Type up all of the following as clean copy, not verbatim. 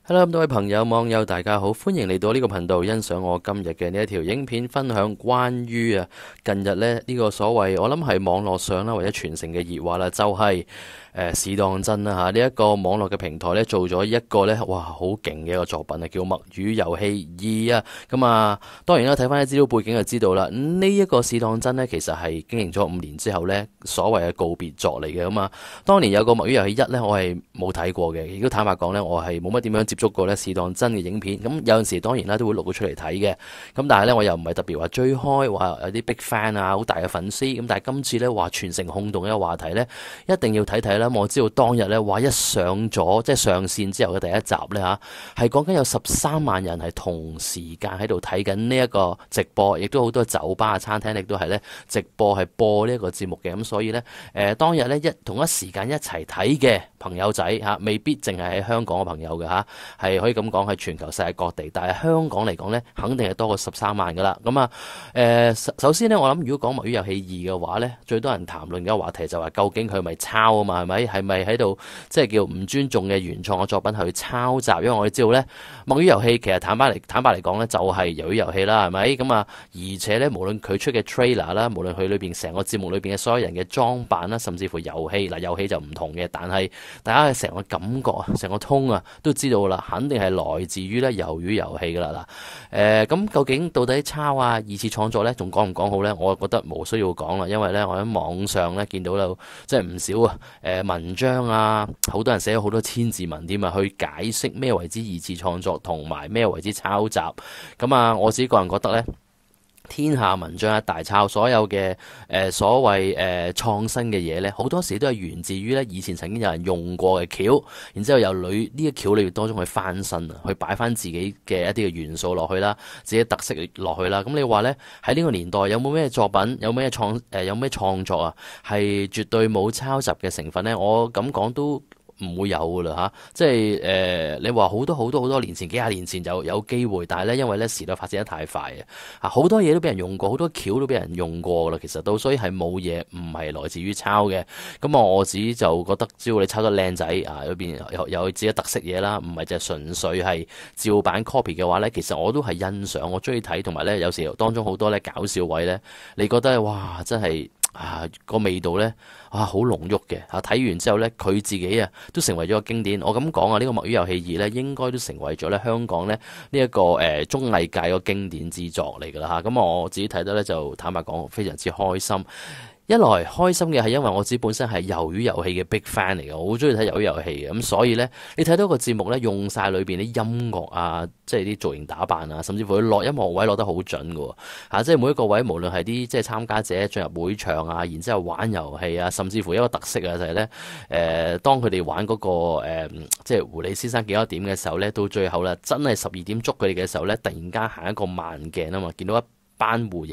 Hello，咁多位朋友、網友，大家好，歡迎嚟到呢個頻道，欣賞我今日嘅呢一條影片，分享關於近日呢個所謂我諗係網絡上啦或者全城嘅熱話啦，就係試當真啦嚇呢一個網絡嘅平台呢，做咗一個呢，哇好勁嘅一個作品啊，叫《墨魚遊戲2》啊。咁啊，當然啦，睇翻啲資料背景就知道啦。呢一個試當真呢，其實係經營咗5年之後呢，所謂嘅告別作嚟嘅。咁啊，當年有個《墨魚遊戲1》呢，我係冇睇過嘅，亦都坦白講呢，我係冇乜點樣接觸過呢試當真嘅影片。咁有陣時當然啦都會錄到出嚟睇嘅。咁但係呢，我又唔係特別話追開，話有啲 big fan 啊，好大嘅粉絲。咁但係今次呢，話全城轟動嘅一個話題呢，一定要睇睇啦。我知道當日呢，話一上咗即係上線之後嘅第一集呢，嚇，係講緊有13萬人係同時間喺度睇緊呢一個直播，亦都好多酒吧、餐廳亦都係呢直播係播呢一個節目嘅。咁所以呢，當日呢，同一時間一齊睇嘅朋友仔嚇，未必淨係喺香港嘅朋友嘅嚇，係可以咁講係全球世界各地，但係香港嚟講呢，肯定係多過13萬噶啦。咁啊首先呢，我諗如果講《墨魚遊戲2》嘅話呢，最多人談論嘅話題就係究竟佢係咪抄啊嘛，係咪喺度即係叫唔尊重嘅原創嘅作品去抄襲？因為我哋知道呢，《墨魚遊戲》其實坦白嚟講呢，就係魷魚遊戲啦，係咪咁啊？而且呢，無論佢出嘅 trailer 啦，無論佢裏邊成個節目裏邊嘅所有人嘅裝扮啦，甚至乎遊戲嗱，遊戲就唔同嘅，但係大家嘅成個感覺啊，成個通啊，都知道啦，肯定係來自於呢魷魚遊戲噶啦嗱。咁究竟到底抄啊、二次創作呢，仲講唔講好呢？我覺得冇需要講啦，因為呢，我喺網上呢見到啦，即係唔少啊文章啊，好多人寫咗好多千字文添啊，去解釋咩為之二次創作同埋咩為之抄襲。咁啊，我自己個人覺得呢，天下文章一大抄，所有嘅所謂創新嘅嘢呢，好多時都係源自於呢以前曾經有人用過嘅橋，然之後由呢個橋裏面當中去翻身啊，去擺翻自己嘅一啲嘅元素落去啦，自己特色落去啦。咁你話呢，喺呢個年代有冇咩作品，有咩創作啊，係絕對冇抄襲嘅成分呢？我咁講都唔會有噶啦嚇，即係你話好多年前幾廿年前就有機會，但係咧因為咧時代發展得太快啊，好多嘢都俾人用過，好多橋都俾人用過啦，其實都所以係冇嘢唔係來自於抄嘅。咁我自己就覺得，只要你抄得靚仔啊，裏邊有自己特色嘢啦，唔係就純粹係照版 copy 嘅話咧，其實我都係欣賞，我中意睇，同埋咧有時當中好多咧搞笑位咧，你覺得哇真係〜個味道呢，好濃郁嘅嚇，睇完之後呢，佢自己都成為咗個經典。我咁講啊，呢個《墨魚遊戲2》呢，應該都成為咗呢香港呢一個綜藝界個經典之作嚟㗎啦嚇。咁我自己睇得呢，就坦白講非常之開心。一來開心嘅係因為我自己本身係魷魚遊戲嘅 big fan 嚟嘅，我好中意睇魷魚遊戲嘅，咁所以呢，你睇到個節目呢，用晒裏邊啲音樂啊，即係啲造型打扮啊，甚至乎佢落音樂位落得好準嘅喎，即係每一個位無論係啲即係參加者進入會場啊，然之後玩遊戲啊，甚至乎一個特色啊就係呢，當佢哋玩嗰個即係狐狸先生幾多點嘅時候呢，到最後啦真係12點捉佢哋嘅時候呢，突然間行一個慢鏡啊嘛，見到一班狐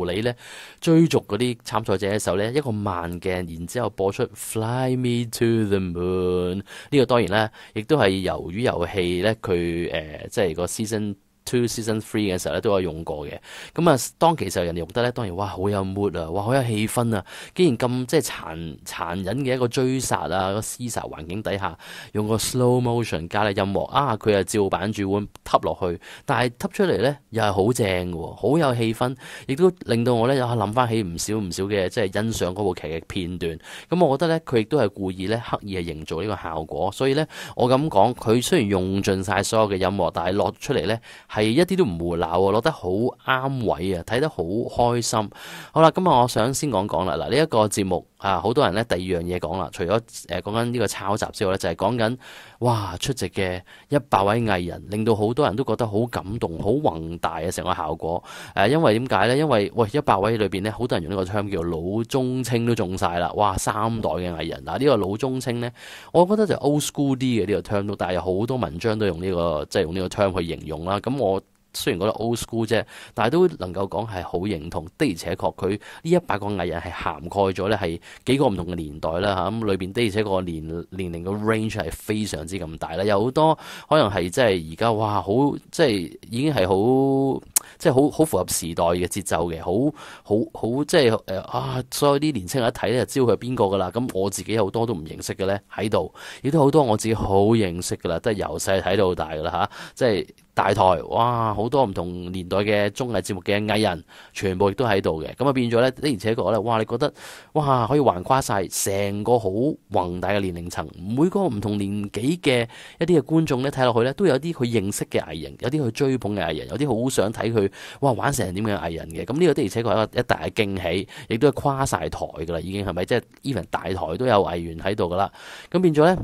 狸咧追逐嗰啲參賽者嘅時候呢，一個慢鏡，然之後播出 Fly Me to the Moon 呢個當然咧，亦都係魷魚遊戲呢，佢即係個 Season 3嘅時候咧都有用過嘅。咁啊，當其實人哋用得咧，當然哇好有 mood 啊，哇好有氣氛啊！竟然咁即係殘忍嘅一個追殺啊，個廝殺環境底下，用個 slow motion 加啲音樂啊，佢係照版煮碗揼落去，但係揼出嚟咧又係好正嘅，好有氣氛，亦都令到我咧有諗翻起唔少嘅即係欣賞嗰部劇嘅片段。咁我覺得咧佢亦都係故意咧刻意係營造呢個效果，所以咧我咁講，佢雖然用盡晒所有嘅音樂，但係落出嚟咧，係一啲都唔胡鬧喎，落得好啱位啊，睇得好開心。好啦，咁我想先講啦。嗱，呢一個節目啊，好多人呢第二樣嘢講啦，除咗講緊呢個抄襲之外呢，就係講緊哇出席嘅100位藝人，令到好多人都覺得好感動、好宏大嘅成個效果。因為點解呢？因為喂100位裏邊呢，好多人用呢個 term 叫做老中青都中晒啦。哇，3代嘅藝人嗱，呢個老中青呢，我覺得就 old school 啲嘅呢個 term，但係有好多文章都用呢個即係用呢個 term 去形容啦。咁我雖然覺得 old school 啫，但係都能夠講係好認同。的而且確佢呢100個藝人係涵蓋咗呢係幾個唔同嘅年代啦嚇。咁裏邊的而且確年齡嘅 range 係非常之咁大啦，有好多可能係即係而家哇好即係已經係好即係好符合時代嘅節奏嘅，好即係所有啲年青人一睇咧就知道佢係邊個噶啦。咁我自己好多都唔認識嘅咧喺度，亦都好多我自己好認識噶啦，都係由細睇到大噶啦嚇，即係。大台哇，好多唔同年代嘅綜藝節目嘅藝人，全部亦都喺度嘅，咁啊變咗呢，的而且確咧，哇！你覺得哇，可以橫跨晒成個好宏大嘅年齡層，每個唔同年紀嘅一啲嘅觀眾呢，睇落去呢，都有啲佢認識嘅藝人，有啲佢追捧嘅藝人，有啲好想睇佢哇玩成點嘅藝人嘅，咁呢個的而且確係一大嘅驚喜，亦都係跨晒台噶啦，已經係咪？即係 even 大台都有藝員喺度噶啦，咁變咗呢。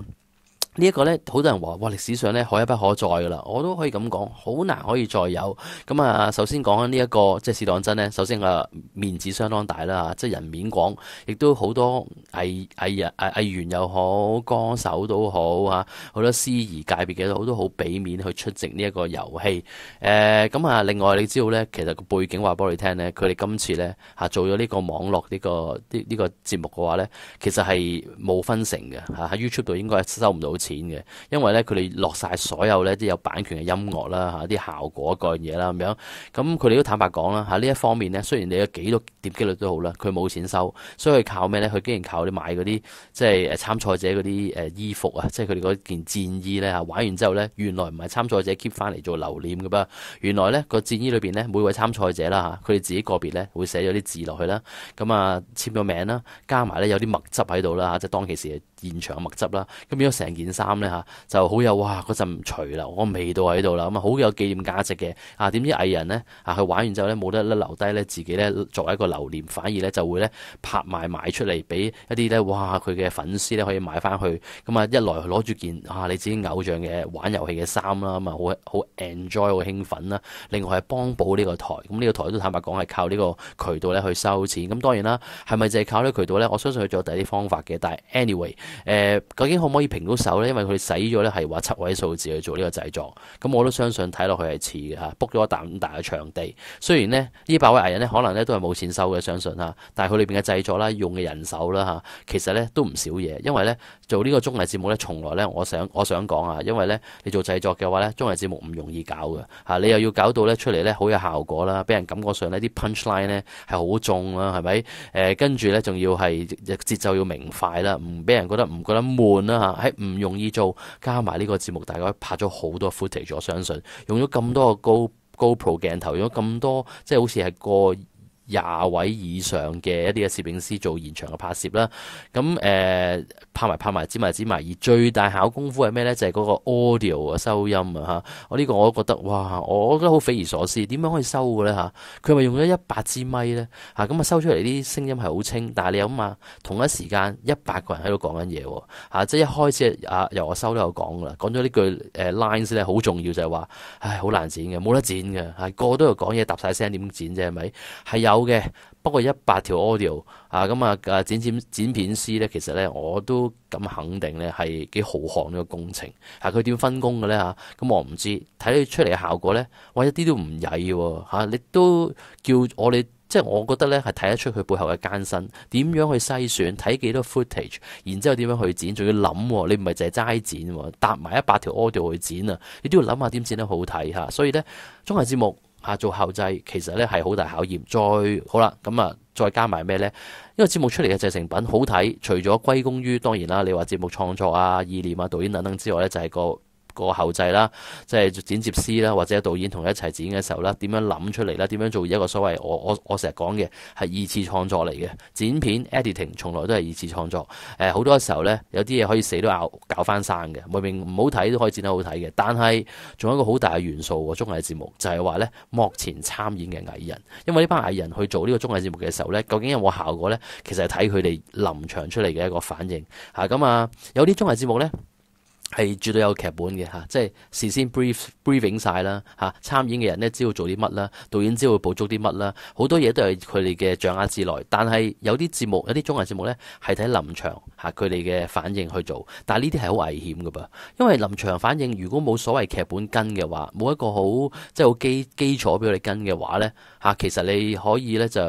呢一個呢，好多人話哇，歷史上呢，可一不可再噶啦，我都可以咁講，好難可以再有。咁啊，首先講緊呢一個即係試當真呢，首先面子相當大啦，即係人面廣，亦都好多藝員又好，歌手都好啊，好多司儀界別嘅好多好俾面去出席呢一個遊戲。咁啊，另外你知道呢，其實個背景話俾你聽呢，佢哋今次呢，做咗呢個網絡呢個節目嘅話呢，其實係冇分成嘅喺 YouTube 度應該係收唔到錢嘅，因為咧佢哋落晒所有咧啲有版權嘅音樂啦啲效果嗰樣嘢啦咁樣，咁佢哋都坦白講啦呢一方面咧，雖然你有幾多點擊率都好啦，佢冇錢收，所以佢靠咩咧？佢竟然靠你買嗰啲即係參賽者嗰啲衣服啊，即係佢哋嗰件戰衣咧玩完之後咧，原來唔係參賽者 keep 翻嚟做留念嘅噃，原來咧個戰衣裏邊咧每位參賽者啦佢哋自己個別咧會寫咗啲字落去啦，咁啊簽咗名啦，加埋咧有啲墨汁喺度啦即係當其時現場嘅墨汁啦，咁變咗成件衫咧就好有哇嗰陣除啦，我味道喺度啦，咁啊好有紀念價值嘅點知藝人咧佢玩完之後咧冇得留低咧自己咧作為一個留念，反而咧就會咧拍賣出嚟俾一啲咧哇佢嘅粉絲咧可以買翻去，咁啊一來攞住件你自己偶像嘅玩遊戲嘅衫啦，咁啊好 enjoy 好興奮啦，另外係幫補呢個台，咁呢個台都坦白講係靠呢個渠道咧去收錢，咁當然啦係咪就係靠呢個渠道咧？我相信佢仲有第啲方法嘅，但係 anyway。究竟可唔可以平到手呢？因為佢哋使咗呢係話7位數字去做呢個製作，咁我都相信睇落去係似嘅嚇，book 咗一笪咁大嘅場地。雖然呢8位藝人呢可能呢都係冇錢收嘅，相信嚇，但係佢裏邊嘅製作啦、用嘅人手啦其實呢都唔少嘢。因為呢做呢個綜藝節目呢，從來呢我想講因為呢你做製作嘅話呢，綜藝節目唔容易搞嘅你又要搞到呢出嚟呢好有效果啦，俾人感覺上呢啲 punchline 呢係好重啦，係咪？跟住呢仲要係節奏要明快啦，唔俾人覺得悶啦係唔容易做，加埋呢個節目大家拍咗好多 footage， 我相信用咗咁多個 GoPro 鏡頭，用咗咁多即係好似係過20位以上嘅一啲嘅攝影師做現場嘅拍攝啦，咁拍埋剪埋，而最大考功夫係咩呢？就係嗰個 audio 嘅收音我呢個我都覺得哇，我覺得好匪夷所思，點樣可以收嘅呢？佢咪用咗100支咪呢？咁收出嚟啲聲音係好清，但係你諗下，同一時間100個人喺度講緊嘢即係一開始由我收都有講噶啦，講咗呢句lines 咧好重要，就係話唉好難剪嘅，冇得剪嘅個個都有講嘢，搭晒聲點剪啫係咪？係有嘅，不過100條 audio 剪片師呢，其實呢，我都咁肯定呢係幾浩瀚呢個工程佢點分工嘅呢？咁我唔知，睇你出嚟嘅效果呢，哇一啲都唔曳喎你都叫我哋即係我覺得呢係睇得出佢背後嘅艱辛，點樣去篩選，睇幾多 footage， 然之後點樣去剪，仲要諗你唔係淨係齋剪搭埋100條 audio 去剪你都要諗下點剪得好睇所以呢，綜藝節目做後製其實咧係好大考驗，再好啦咁再加埋咩呢？因為節目出嚟嘅製成品好睇，除咗歸功於當然啦，你話節目創作意念導演等等之外呢，就係個後製啦，即係剪接師啦，或者導演同佢一齊剪嘅時候啦，點樣諗出嚟啦？點樣做一個所謂我成日講嘅係二次創作嚟嘅剪片 editing， 從來都係二次創作。好多時候呢，有啲嘢可以死都搞翻生嘅，明明唔好睇都可以剪得好睇嘅。但係仲有一個好大嘅元素，綜藝節目就係話呢，幕前參演嘅藝人，因為呢班藝人去做呢個綜藝節目嘅時候呢，究竟有冇效果呢？其實係睇佢哋臨場出嚟嘅一個反應有啲綜藝節目呢，係絕對有劇本嘅即係事先 briefing 晒啦參演嘅人呢，知道做啲乜啦，導演知道捕捉啲乜啦，好多嘢都係佢哋嘅掌握之內。但係有啲節目，有啲綜藝節目呢，係睇臨場佢哋嘅反應去做，但係呢啲係好危險㗎噃，因為臨場反應如果冇所謂劇本跟嘅話，冇一個好即係好基礎俾我哋跟嘅話呢，其實你可以呢，就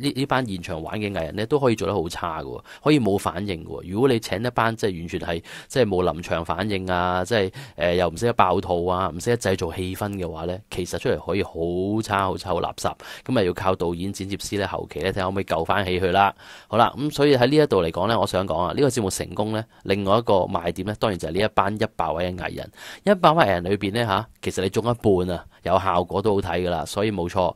呢班現場玩嘅藝人呢，都可以做得好差㗎喎，可以冇反應㗎喎。如果你請一班即係完全係即係冇臨場反反應啊，即係又唔識得爆肚啊，唔識得製造氣氛嘅話呢，其實出嚟可以好差好差好垃圾。咁啊要靠導演剪接師呢，後期呢睇下可唔可以救翻起佢啦。好啦，咁所以喺呢一度嚟講呢，我想講啊，呢個節目成功呢，另外一個賣點呢，當然就係呢一班100位嘅藝人，100位藝人裏邊呢，其實你中一半啊，有效果都好睇噶啦。所以冇錯，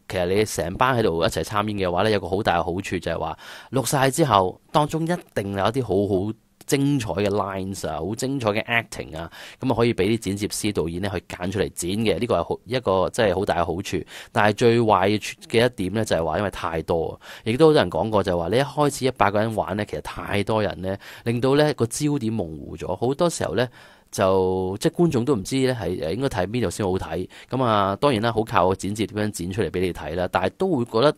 其實你成班喺度一齊參演嘅話呢，有個好大嘅好處就係話錄晒之後，當中一定有一啲好好精彩嘅 lines 啊，好精彩嘅 acting 啊，咁啊可以俾啲剪接師導演呢去揀出嚟剪嘅，呢個係一個即係好大嘅好處。但係最壞嘅一點呢，就係話因為太多，亦都好多人講過就係話你一開始100個人玩呢，其實太多人呢，令到呢個焦點模糊咗，好多時候呢。就即係觀眾都唔知咧係應該睇邊度先好睇，咁啊當然啦，好靠剪接點樣剪出嚟俾你睇啦，但係都會覺得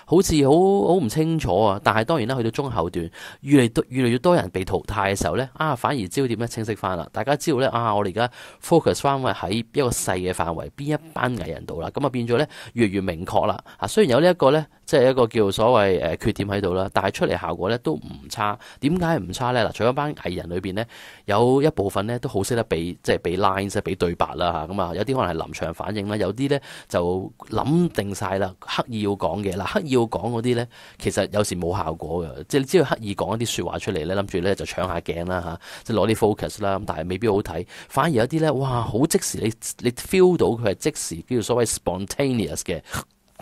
好似好唔清楚啊。但係當然啦，去到中後段越嚟越多人被淘汰嘅時候咧，反而焦點咧清晰翻啦，大家知道咧我哋而家 focus 翻喺一個細嘅範圍，邊一班藝人度啦，咁啊變咗咧越嚟越明確啦。雖然有呢一個咧即係一個叫所謂缺點喺度啦，但係出嚟效果咧都唔差。點解唔差咧？嗱，除咗班藝人裏邊咧有一部分都好識得俾即係俾 lines 俾對白啦嚇，咁啊有啲可能係臨場反應啦，有啲咧就諗定晒啦，刻意要講嘅。刻意要講嗰啲咧，其實有時冇效果嘅，即係你知道刻意講一啲説話出嚟咧，諗住咧就搶下鏡啦嚇，即係攞啲 focus 啦，咁但係未必好睇。反而有啲咧，哇好即時，你 feel 到佢係即時叫做所謂 spontaneous 嘅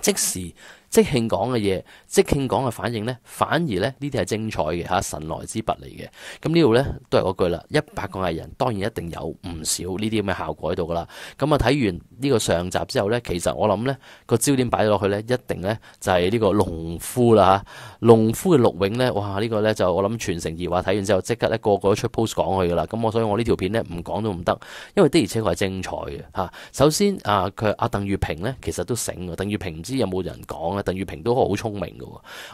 即時。即興講嘅嘢，即興講嘅反應呢，反而呢呢啲係精彩嘅嚇，神來之筆嚟嘅。咁呢度呢，都係嗰句啦，100個藝人當然一定有唔少呢啲咁嘅效果喺度噶啦。咁啊睇完呢個上集之後呢，其實我諗呢個焦點擺咗落去呢，一定呢就係呢個農夫啦嚇。農夫嘅陸永呢，哇呢個呢就我諗全城熱話，睇完之後即刻呢個個都出 post 講佢噶啦。咁所以我呢條片呢唔講都唔得，因為的而且確係精彩嘅嚇。首先佢鄧月平呢其實都醒嘅，鄧月平唔知有冇人講。鄧月平都好聰明嘅，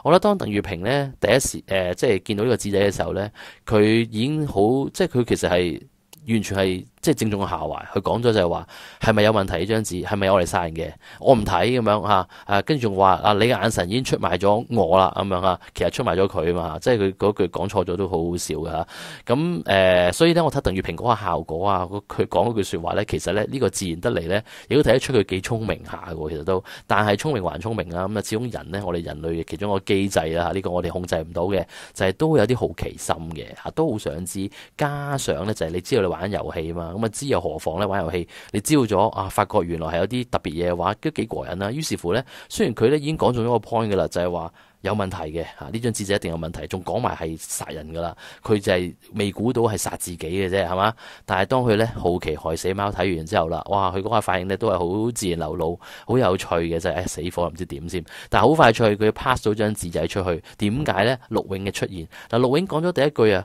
我覺得當鄧月平呢第一時即係見到呢個紙仔嘅時候呢，佢已經好即係佢其實係完全係即係正中下懷，佢講咗就係話係咪有問題呢張紙係咪我嚟殺人嘅？我唔睇咁樣嚇，跟住仲話你嘅眼神已經出賣咗我啦咁樣嚇，其實出賣咗佢啊嘛，即係佢嗰句講錯咗都好好笑嘅嚇。咁所以呢，我睇鄧月平嗰個效果佢講嗰句説話呢，其實呢個自然得嚟呢，亦都睇得出佢幾聰明下嘅，其實都。但係聰明還聰明啦，咁始終人呢，我哋人類嘅其中一個機制啦，呢個我哋控制唔到嘅，就係都會有啲好奇心嘅都好想知。加上呢，就係你知道你玩遊戲啊嘛。咁知又何妨呢？玩遊戲你知道咗發覺原來係有啲特別嘢嘅話，都幾過癮啦。於是乎呢，雖然佢呢已經講中咗個 point 嘅啦，就係話有問題嘅呢張紙就一定有問題，仲講埋係殺人噶啦。佢就係未估到係殺自己嘅啫，係嘛？但係當佢呢好奇害死貓睇完之後啦，哇！佢嗰個反應呢都係好自然流露，好有趣嘅，就係死火唔知點先。但係好快脆，佢 pass 到張紙仔出去。點解呢？陸永嘅出現嗱，陸永講咗第一句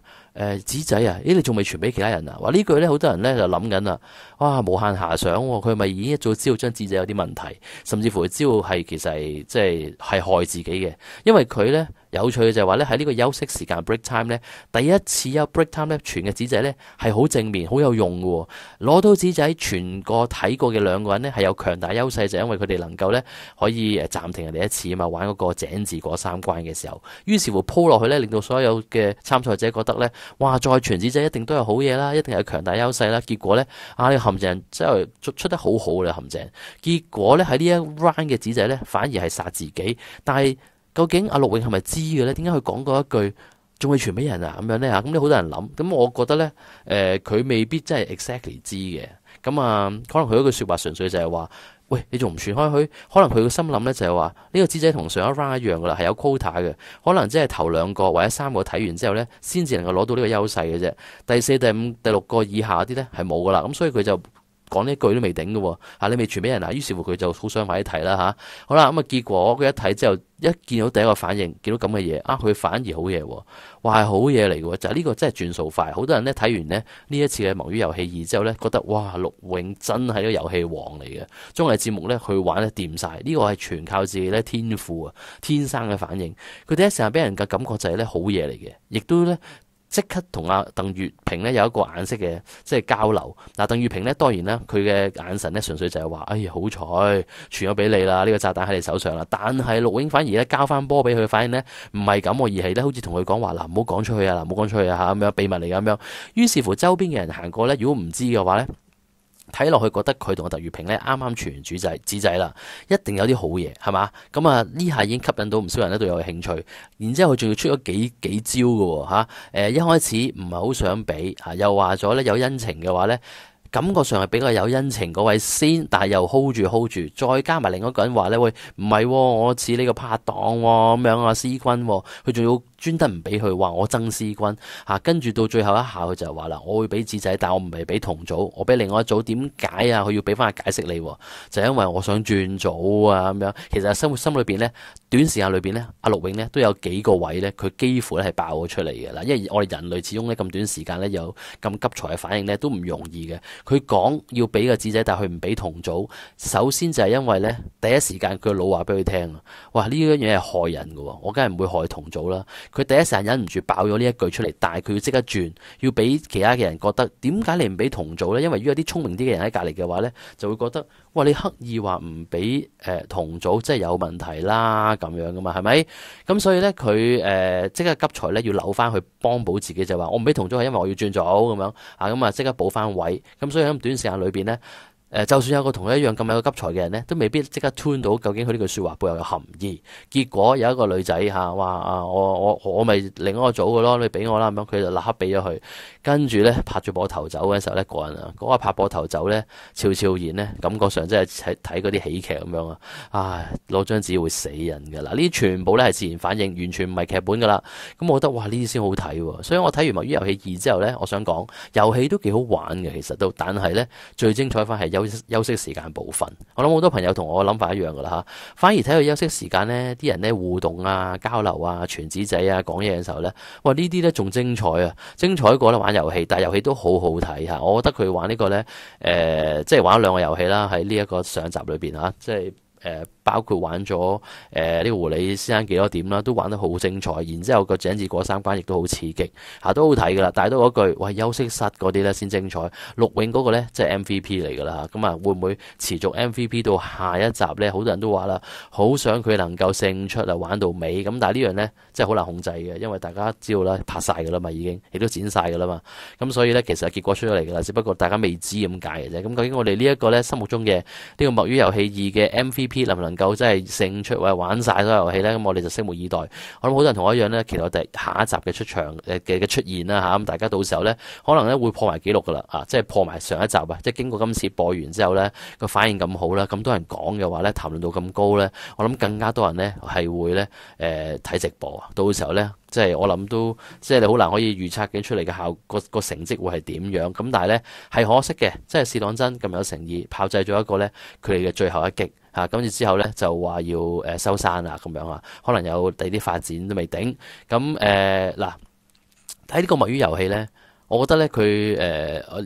紙仔你仲未傳俾其他人啊？話呢句呢，好多人呢就諗緊啦。哇！無限遐想，佢咪已經一早知道張紙仔有啲問題，甚至乎知道係其實係即係害自己嘅。因為佢呢有趣嘅就係話呢，喺呢個休息時間 break time 呢，第一次有 break time 呢傳嘅紙仔呢係好正面好有用嘅。攞到紙仔全個睇過嘅兩個人呢係有強大優勢，就係因為佢哋能夠呢可以暫停人哋一次啊嘛，玩嗰個井字過三關嘅時候，於是乎鋪落去呢，令到所有嘅參賽者覺得呢，哇！再傳紙仔一定都有好嘢啦，一定係強大優勢啦。結果呢，呢個陷阱真係出得好好嘅陷阱。結果呢，喺呢一 round 嘅紙仔呢，反而係殺自己，但係究竟阿陸永係咪知嘅呢？點解佢講過一句仲未傳俾人啊？咁樣呢？咁好多人諗。咁我覺得呢，佢未必真係 exactly 知嘅。咁可能佢嗰句説話純粹就係話，喂，你仲唔傳開佢？可能佢個心諗呢，就係話呢個紙仔同上一 round 一樣噶啦，係有 quota 嘅。可能只係頭兩個或者三個睇完之後呢，先至能夠攞到呢個優勢嘅啫。第四、第五、第六個以下啲呢，係冇噶啦。咁所以佢就講呢句都未頂嘅喎，你未傳俾人啊？於是乎佢就好想快啲睇啦嚇。好啦，咁結果佢一睇之後，一見到第一個反應，見到咁嘅嘢佢反而好嘢喎，話係好嘢嚟嘅喎，就係呢個真係轉數快。好多人呢睇完呢一次嘅《魷魚遊戲2》之後呢，覺得哇，陸永真係個遊戲王嚟嘅，綜藝節目呢，佢玩得掂晒，呢個係全靠自己呢天賦啊，天生嘅反應。佢第一時間俾人嘅感覺就係呢好嘢嚟嘅，亦都呢。即刻同阿鄧月平咧有一個眼色嘅即係交流。嗱，鄧月平咧當然啦，佢嘅眼神咧純粹就係話：哎呀，好彩傳咗俾你啦，呢個炸彈喺你手上啦。但係陸永反而咧交翻波俾佢，反而咧唔係咁，而係咧好似同佢講話：嗱，唔好講出去啊，嗱，唔好講出去啊嚇，咁樣秘密嚟咁樣。於是乎周邊嘅人行過咧，如果唔知嘅話咧，睇落去覺得佢同阿鄧月平咧啱啱傳完紙仔啦，一定有啲好嘢係嘛？咁啊呢下已經吸引到唔少人咧對佢有興趣。然之後佢仲要出咗幾招嘅喎嚇。一開始唔係好想俾嚇，又話咗咧有恩情嘅話咧，感覺上係比較有恩情嗰位先，但係又 hold 住，再加埋另一個人話咧，喂，唔係，我似你個拍檔咁樣啊，思君，佢仲要專登唔俾佢話我憎思君嚇，跟住到最後一下佢就話啦，我會俾紙仔，但我唔係俾同組，我俾另外一組，點解啊？佢要俾翻個解釋你，就因為我想轉組啊咁樣。其實心裏邊咧，短時間裏邊咧，阿陸永咧都有幾個位咧，佢幾乎咧係爆咗出嚟嘅啦。因為我哋人類始終咧咁短時間咧有咁急才嘅反應咧都唔容易嘅。佢講要俾個紙仔，但係佢唔俾同組。首先就係因為咧第一時間佢個腦話俾佢聽啊，哇，呢樣嘢係害人嘅，我梗係唔會害同組啦。佢第一時間忍唔住爆咗呢一句出嚟，但係佢要即刻轉，要俾其他嘅人覺得點解你唔俾同組呢？因為如果有啲聰明啲嘅人喺隔離嘅話呢，就會覺得哇，你刻意話唔俾同組，即係有問題啦咁樣噶嘛，係咪？咁所以呢，佢即刻急才呢要扭翻去幫補自己，就話我唔俾同組係因為我要轉組咁樣啊，咁啊即刻補翻位。咁所以喺短時間裏邊呢。就算有個同佢一樣咁有個急才嘅人呢，都未必即刻 tune 到究竟佢呢句説話背後嘅含義。結果有一個女仔嚇話啊，我咪另一個組嘅咯，你俾我啦咁樣，佢就立刻俾咗佢。跟住呢，拍住膊頭走嘅時候呢，個人啊嗰個拍膊頭走呢，悄然呢，感覺上真係睇嗰啲喜劇咁樣啊！唉，攞張紙會死人㗎啦！呢啲全部呢係自然反應，完全唔係劇本㗎啦。咁我覺得哇，呢啲先好睇喎。所以我睇完《墨魚遊戲2》之後呢，我想講遊戲都幾好玩嘅，其實都，但係呢，最精彩翻係休息時間部分。我諗好多朋友同我諗法一樣㗎啦嚇。反而睇佢休息時間呢，啲人呢互動啊、交流啊、傳紙仔啊、講嘢嘅時候呢，哇，呢啲呢仲精彩啊！精彩過咧玩遊戲，但係遊戲都好好睇嚇。我覺得佢玩呢個呢，即係玩咗2個遊戲啦，喺呢一個上集裏邊嚇，即係。包括玩咗呢個狐狸先生幾多點啦，都玩得好精彩。然之後個井字過3關亦都好刺激嚇，都好睇噶啦。但係都嗰句，喂，休息室嗰啲咧先精彩。陸永嗰個咧即係 MVP 嚟噶啦嚇，咁啊會唔會持續 MVP 到下一集咧？好多人都話啦，好想佢能夠勝出啊，玩到尾。咁但係呢樣咧即係好難控制嘅，因為大家知道啦，拍晒噶啦嘛，已經亦都剪晒噶啦嘛。咁所以咧其實結果出咗嚟噶啦，只不過大家未知咁解嘅啫。咁究竟我哋呢一個咧心目中嘅呢個墨魚遊戲2嘅 MVP 能唔能夠真係勝出或者玩晒所有遊戲呢？咁我哋就拭目以待。我諗好多人同我一樣呢，期待下一集嘅出場嘅出現啦嚇。咁大家到時候呢，可能呢會破埋紀錄噶啦啊！即係破埋上一集啊！即係經過今次播完之後呢，個反應咁好啦，咁多人講嘅話呢，談論到咁高呢，我諗更加多人呢係會呢睇直播啊！到時候呢，即係我諗都即係你好難可以預測緊出嚟嘅個成績會係點樣。咁但係呢，係可惜嘅，即係試當真咁有誠意炮製咗一個呢，佢哋嘅最後一擊。跟住之後呢，就話要收山啊咁樣啊，可能有第啲發展都未定。咁嗱，睇呢個墨魚遊戲呢，我覺得呢，佢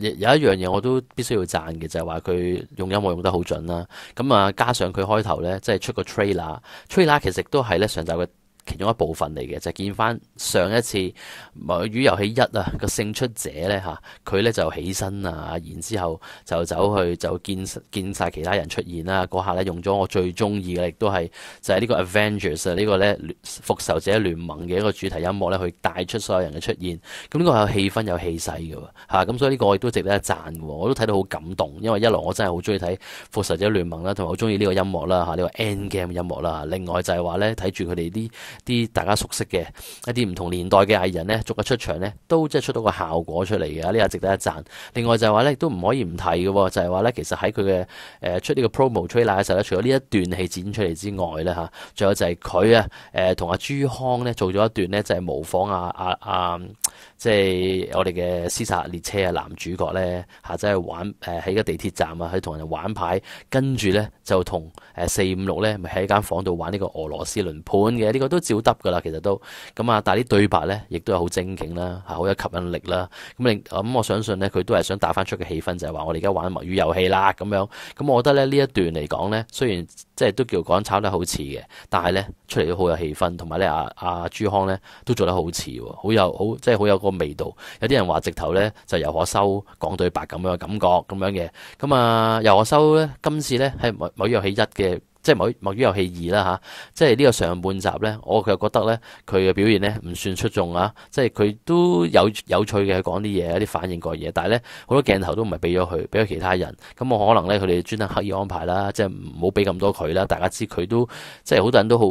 有一樣嘢我都必須要讚嘅，就係話佢用音樂用得好準啦。咁啊，加上佢開頭呢，即係出個 trailer 其實都係呢上集嘅其中一部分嚟嘅，就見翻上一次墨魚遊戲1啊個勝出者呢，嚇，佢呢就起身啊，然之後就走去就見晒其他人出現啦。嗰下呢，用咗我最中意嘅，亦都係就係呢個 Avengers 啊呢個呢復仇者聯盟嘅一個主題音樂呢，去帶出所有人嘅出現。咁呢個有氣氛有氣勢嘅喎，咁所以呢個我亦都值得一讚嘅喎。我都睇到好感動，因為一來我真係好中意睇復仇者聯盟啦，同埋好中意呢個音樂啦呢個 Endgame 音樂啦。另外就係話呢，睇住佢哋啲大家熟悉嘅一啲唔同年代嘅藝人呢，逐個出場呢，都即係出到個效果出嚟嘅，呢個值得一讚。另外就係話呢，都唔可以唔提嘅，就係話呢，其實喺佢嘅出呢個 promo trailer 嘅時候呢，除咗呢一段戲剪出嚟之外呢，仲有就係佢同阿朱康呢做咗一段呢，就係模仿即係我哋嘅屍殺列車男主角呢，即係玩喺個地鐵站啊，去同人玩牌，跟住呢，就同456呢咪喺間房度玩呢個俄羅斯輪盤嘅，呢個都照得噶啦，其實都咁啊。但係啲對白咧，亦都係好精警啦，好有吸引力啦。咁我相信咧，佢都係想打翻出嘅氣氛，就係話我哋而家玩墨魚遊戲啦咁樣。咁我覺得咧呢一段嚟講咧，雖然即係都叫講炒得好似嘅，但係咧出嚟都好有氣氛，同埋咧阿朱康咧都做得好似喎，即係好有個味道。有啲人話直頭咧就游可修講對白咁樣嘅感覺咁樣嘅。咁啊游可修咧今次咧係墨魚遊戲一嘅。即係墨魚遊戲二啦嚇，即係呢個上半集呢，我就覺得呢，佢嘅表現呢唔算出眾啊！即係佢都有趣嘅，講啲嘢，一啲反應過嘢，但係呢，好多鏡頭都唔係俾咗佢，俾咗其他人。咁我可能呢，佢哋專登刻意安排啦，即係唔好俾咁多佢啦。大家知佢都即係好多人都好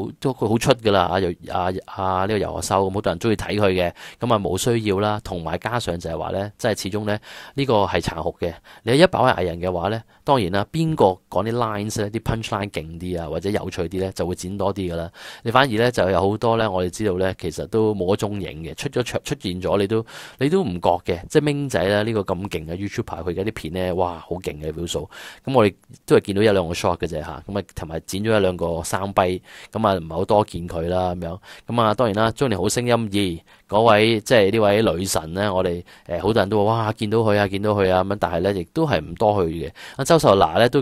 出㗎啦。呢個游學修咁，好多人中意睇佢嘅，咁啊冇需要啦。同埋加上就係話呢，即係始終呢，呢個係殘酷嘅。你一把位藝人嘅話呢，當然啦，邊個講啲 lines 咧，啲 punch line 勁啲啊，或者有趣啲咧，就會剪多啲噶啦。你反而咧就有好多咧，我哋知道咧，其實都冇咗蹤影嘅，出現咗，你都唔覺嘅。即係明仔咧呢個咁勁嘅 YouTuber，佢而家啲片咧，哇，好勁嘅表數。咁我哋都係見到一兩個 shot 嘅啫嚇。咁啊，同埋剪咗一兩個soundbite，咁啊唔係好多見佢啦咁樣。咁啊當然啦，中年好聲音二嗰位即係呢位女神咧，我哋好多人都話哇見到佢啊咁樣，但係咧亦都係唔多去嘅。阿周秀娜咧都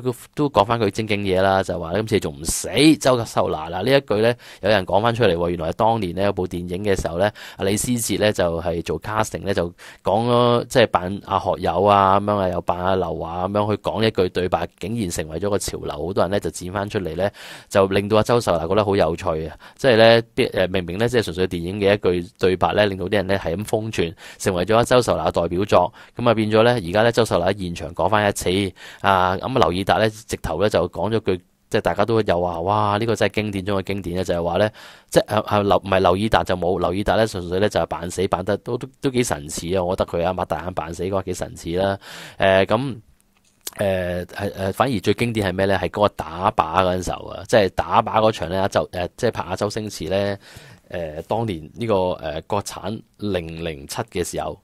講翻佢正經嘢啦，就話今次仲唔死？周秀娜嗱呢一句咧，有人講翻出嚟喎，原來係當年呢有部電影嘅時候咧，阿李思捷咧就係做 casting 咧，就講咗即係扮阿學友啊咁樣啊，又扮阿劉華咁樣去講一句對白，竟然成為咗個潮流，好多人咧就剪翻出嚟咧，就令到阿周秀娜覺得好有趣啊！即係咧明明咧即係純粹電影嘅一句對白咧，令到啲人咧係咁瘋傳，成為咗阿周秀娜嘅代表作，咁啊變咗咧而家咧周秀娜喺現場講翻一次啊，咁啊劉以達咧直頭咧就講咗句。即係大家都有話，哇！呢個真係經典中嘅經典咧，就係話咧，即係唔係劉以達就冇，劉以達咧純粹咧就係扮死扮得都幾神似啊！我覺得佢擘大眼扮死嗰個幾神似啦。反而最經典係咩咧？係嗰個打靶嗰陣時候啊，即係打靶嗰場咧，即係拍阿周星馳咧，當年呢個國產007嘅時候。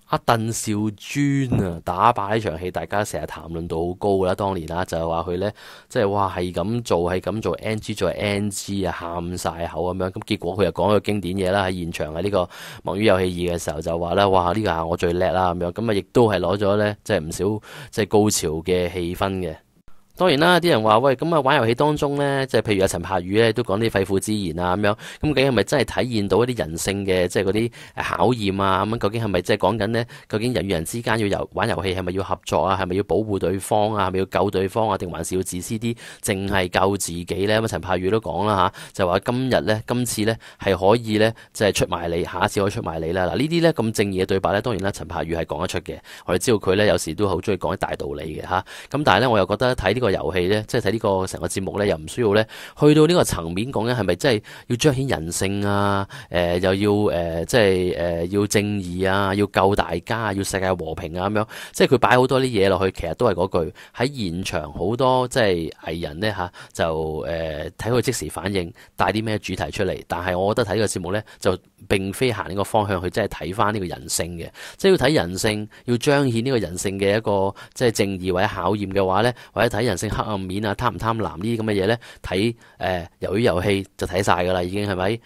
阿鄧兆尊啊，打靶呢場戲，大家成日談論到好高啦。當年啦，就係話佢咧，即係哇係咁做 NG 再 NG 啊，喊晒口咁樣。咁結果佢又講個經典嘢啦，喺現場喺呢個墨魚遊戲2嘅時候就話咧，哇呢個係我最叻啦咁樣。咁啊，亦都係攞咗咧，即係唔少即係高潮嘅氣氛嘅。當然啦，啲人話喂，咁啊玩遊戲當中呢，即係譬如阿陳柏宇咧都講啲肺腑之言啊咁樣，咁究竟係咪真係體現到一啲人性嘅，即係嗰啲考驗啊咁？究竟係咪即係講緊呢？究竟人與人之間要玩遊戲係咪要合作啊？係咪要保護對方啊？係咪要救對方啊？定還是要自私啲，淨係救自己呢？咁陳柏宇都講啦嚇，就話今次呢係可以呢，即係出賣你，下一次可以出賣你啦。嗱呢啲呢咁正義嘅對白呢，當然啦，陳柏宇係講得出嘅。我哋知道佢呢，有時都好中意講啲大道理嘅嚇。咁但係呢，我又覺得睇呢個遊戲咧，即係睇呢個成個節目咧，又唔需要咧去到呢個層面講緊係咪真係要彰顯人性啊？又要要正義啊，要救大家，要世界和平啊咁樣。即係佢擺好多啲嘢落去，其實都係嗰句喺現場好多即係藝人咧嚇，就睇佢即時反應，帶啲咩主題出嚟。但係我覺得睇呢個節目咧，就並非行呢個方向去真係睇翻呢個人性嘅，即係要睇人性，要彰顯呢個人性嘅一個即係正義或者考驗嘅話咧，或者睇人性黑暗面啊，貪唔貪婪呢啲咁嘅嘢咧，睇魷魚遊戲就睇晒㗎啦，已經係咪？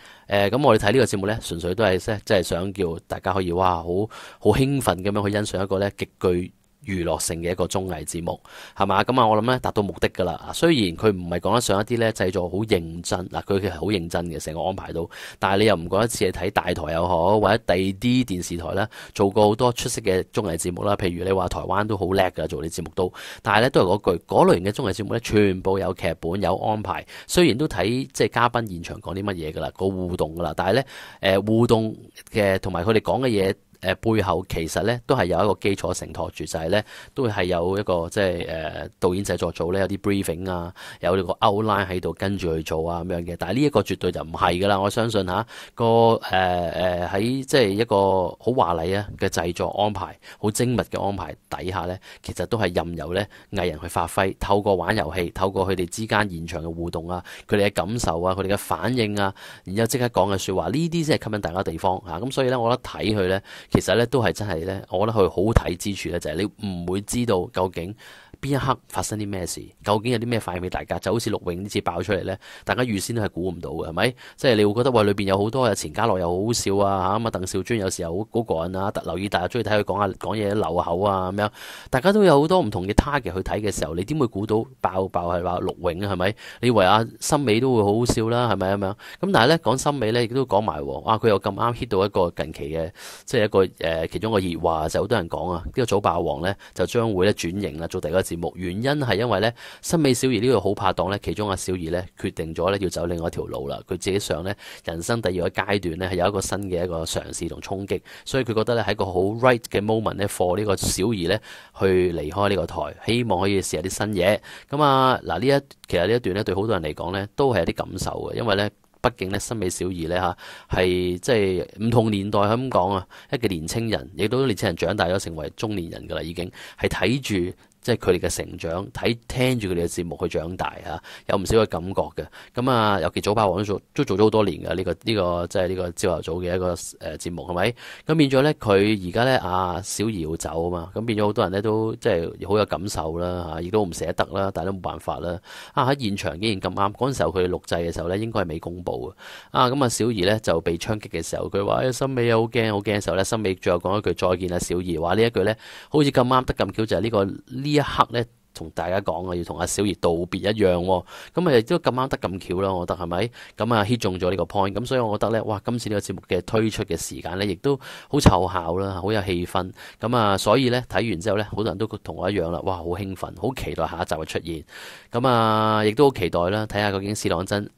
咁我哋睇呢個節目咧，純粹都係即係想叫大家可以哇好興奮咁樣去欣賞一個咧極具娛樂性嘅一個綜藝節目係嘛？咁啊，我諗咧達到目的㗎啦。雖然佢唔係講得上一啲咧製作好認真嗱，佢其實好認真嘅成個安排到，但係你又唔覺得似係睇大台又好，或者第二啲電視台啦做過好多出色嘅綜藝節目啦。譬如你話台灣都好叻㗎做啲節目都，但係咧都係嗰句嗰類型嘅綜藝節目咧，全部有劇本有安排。雖然都睇即係嘉賓現場講啲乜嘢㗎啦，個互動㗎啦，但係咧互動嘅同埋佢哋講嘅嘢。背後其實咧都係有一個基礎承托住，就係咧都係有一個即係導演製作組咧有啲 briefing 啊，有呢個 outline 喺度跟住去做啊咁樣嘅。但係呢一個絕對就唔係噶啦，我相信嚇個喺即係一個好華麗啊嘅製作安排，好精密嘅安排底下咧，其實都係任由咧藝人去發揮，透過玩遊戲，透過佢哋之間現場嘅互動啊，佢哋嘅感受啊，佢哋嘅反應啊，然之後即刻講嘅説話，呢啲先係吸引大家地方嚇。咁所以咧，我覺得睇佢咧。其實咧都係真係咧，我覺得佢好睇之處咧就係你唔會知道究竟邊一刻發生啲咩事？究竟有啲咩反應俾大家？就好似陸永呢次爆出嚟呢，大家預先都係估唔到嘅，係咪？即係你會覺得喂，裏邊有好多啊，錢嘉樂又好好笑啊，咁啊，鄧兆尊有時候好過癮啊，留意大家中意睇佢講嘢漏口啊咁樣，大家都有好多唔同嘅 target 去睇嘅時候，你點會估到爆係話陸永啊？係咪？你以為阿森美都會好好笑啦，係咪咁樣？咁但係呢，講森美呢，亦都講埋，哇！佢又咁啱 hit 到一個近期嘅，即係一個其中一個熱話，就好多人講啊，呢個早霸王呢，就將會咧轉型啦，做第二個節目，原因係因為呢，森美小儀呢個好拍檔呢，其中阿小儀呢，決定咗呢要走另外一條路啦，佢自己上呢，人生第二個階段呢，係有一個新嘅一個嘗試同衝擊，所以佢覺得呢，係一個好 right 嘅 moment 呢 for 呢個小儀呢去離開呢個台，希望可以試下啲新嘢。咁啊嗱，其實呢一段呢，對好多人嚟講呢，都係有啲感受嘅，因為呢，畢竟呢，森美小儀呢，嚇係即係唔同年代咁講啊，一個年青人，亦都年青人長大咗成為中年人噶啦，已經係睇住。即係佢哋嘅成長，聽住佢哋嘅節目去長大嚇，有唔少嘅感覺嘅。咁啊，尤其早霸王都做咗好多年嘅呢個即係呢個朝頭早嘅一個節目係咪？咁變咗咧，佢而家咧阿小儀要走啊嘛，咁變咗好多人咧都即係好有感受啦嚇，亦都唔捨得啦，但係都冇辦法啦。喺現場竟然咁啱嗰陣時候，佢哋錄製嘅時候咧，應該係未公佈嘅。咁啊，小儀咧就被槍擊嘅時候，佢話森美好驚好驚嘅時候咧，森美最後講一句再見啊，小儀話呢一句咧，好似咁啱得咁巧就係呢一刻咧，同大家講啊，要同阿小儀道別一樣喎。咁啊，亦都咁啱得咁巧啦，我覺得係咪？咁啊，hit 中咗呢個 point。咁所以我覺得咧，哇！今次呢個節目嘅推出嘅時間咧，亦都好湊巧啦，好有氣氛。咁啊，所以咧睇完之後咧，好多人都同我一樣啦，哇！好興奮，好期待下一集嘅出現。咁啊，亦都好期待啦，睇下究竟史朗真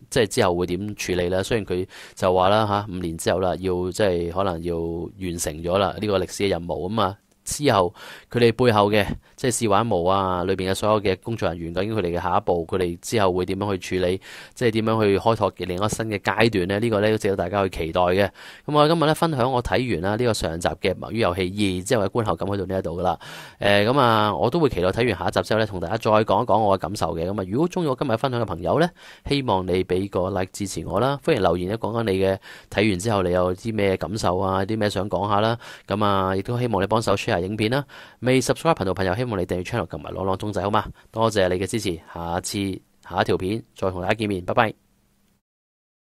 即係之後會點處理啦。雖然佢就話啦嚇，5年之後啦，要即係可能要完成咗啦呢個歷史嘅任務咁啊。之後佢哋背後嘅即係試玩模啊，裏邊嘅所有嘅工作人員，究竟佢哋嘅下一步，佢哋之後會點樣去處理，即係點樣去開拓另一個新嘅階段呢？呢個呢都值得大家去期待嘅。咁我今日呢分享我睇完啦呢個上集嘅《墨魚遊戲2》之後嘅觀後感去到呢一度噶啦。咁我都會期待睇完下一集之後呢，同大家再講一講我嘅感受嘅。咁如果中意我今日分享嘅朋友呢，希望你俾個 like 支持我啦，歡迎留言咧講講你嘅睇完之後你有啲咩感受啊，啲咩想講下啦。咁亦都希望你幫手 share影片啦，未 subscribe 頻道朋友，希望你訂閱 channel 同埋攞鐘仔好嘛？多謝你嘅支持，下一條片再同大家見面，拜拜。